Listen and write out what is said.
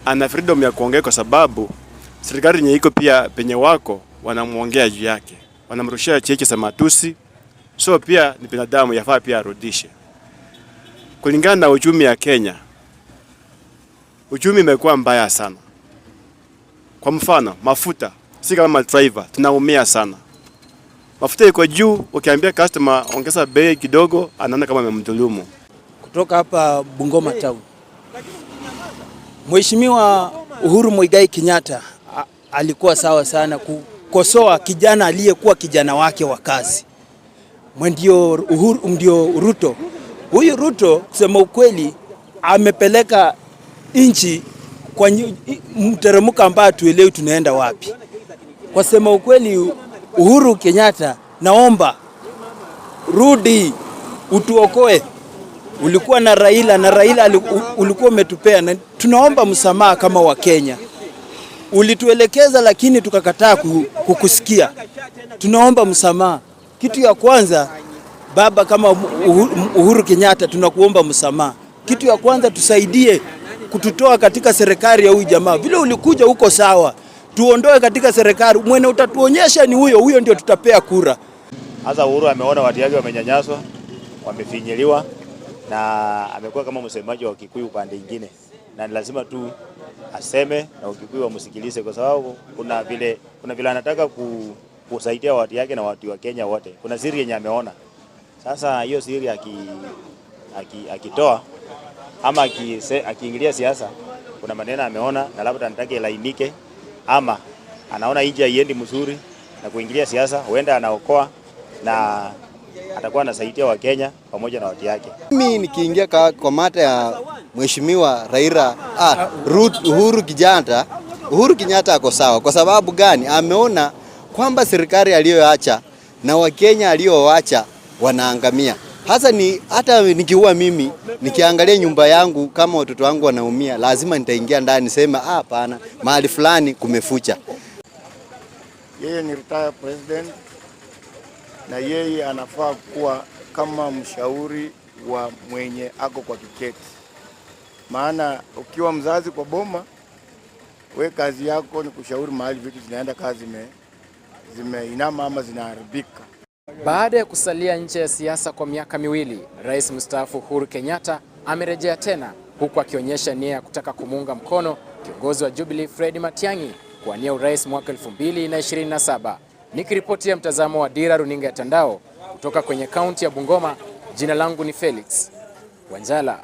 ana freedom ya kuongea kwa sababu serikali yenye iko pia penye wako wanamuongea juu yake. Wanamrushia cheche za matusi. So pia ni binadamu yafaa pia arudishe. Kulingana na uchumi ya Kenya, uchumi umekuwa mbaya sana. Kwa mfano, mafuta, si kama driver, tunaumia sana. Mafuta iko juu, ukiambia customer ongeza bei kidogo, anaona kama amemdhulumu. Kutoka hapa Bungoma town. Mheshimiwa Uhuru Muigai Kenyatta alikuwa sawa sana kukosoa kijana aliyekuwa kijana wake wa kazi. Ndio Ruto. Huyu Ruto kusema ukweli amepeleka nchi kwa mteremko ambao tuelewi tunaenda wapi. Kwa sema ukweli Uhuru Kenyatta, naomba rudi utuokoe. Ulikuwa na Raila na Raila ulikuwa umetupea, na tunaomba msamaha kama wa Kenya. Ulituelekeza lakini tukakataa kukusikia. Tunaomba msamaha. Kitu ya kwanza baba kama Uhuru Kenyatta tunakuomba msamaha. Kitu ya kwanza tusaidie kututoa katika serikali ya huyu jamaa. Vile ulikuja huko sawa. Tuondoe katika serikali. Mwenye utatuonyesha ni huyo ndio tutapea kura. Sasa Uhuru ameona watu wake wamenyanyaswa, wamefinyiliwa na amekuwa kama msemaji wa Kikuyu upande mwingine. Na lazima tu aseme na Kikuyu wamsikilize kwa sababu kuna vile anataka kusaidia watu yake na watu wa Kenya wote. Kuna siri yenye ameona. Sasa hiyo siri akitoa ama akiingilia siasa, kuna maneno ameona na labda anataka ilainike, ama anaona nchi haiendi mzuri na kuingilia siasa, huenda anaokoa na atakuwa anasaidia wa Kenya pamoja na watu yake. Mimi nikiingia kwa mata ya Mheshimiwa Raila Uhuru Kenyatta ako sawa. Kwa sababu gani? Ameona kwamba serikali aliyoacha na Wakenya aliyoacha wanaangamia. Hata nikiua mimi, nikiangalia nyumba yangu kama watoto wangu wanaumia, lazima nitaingia ndani sema hapana, mahali fulani kumefucha. Yeye ni retired president na yeye anafaa kuwa kama mshauri wa mwenye ako kwa kiketi. Maana ukiwa mzazi kwa boma, we kazi yako ni kushauri mahali vitu zinaenda, kazi zimeinama ama zinaharibika. Baada ya kusalia nje ya siasa kwa miaka miwili, Rais mstaafu Uhuru Kenyatta amerejea tena, huku akionyesha nia ya kutaka kumuunga mkono kiongozi wa Jubilee Fred Matiang'i kuwania urais mwaka 2027. Nikiripotia mtazamo wa Dira Runinga ya Tandao kutoka kwenye kaunti ya Bungoma, jina langu ni Felix Wanjala.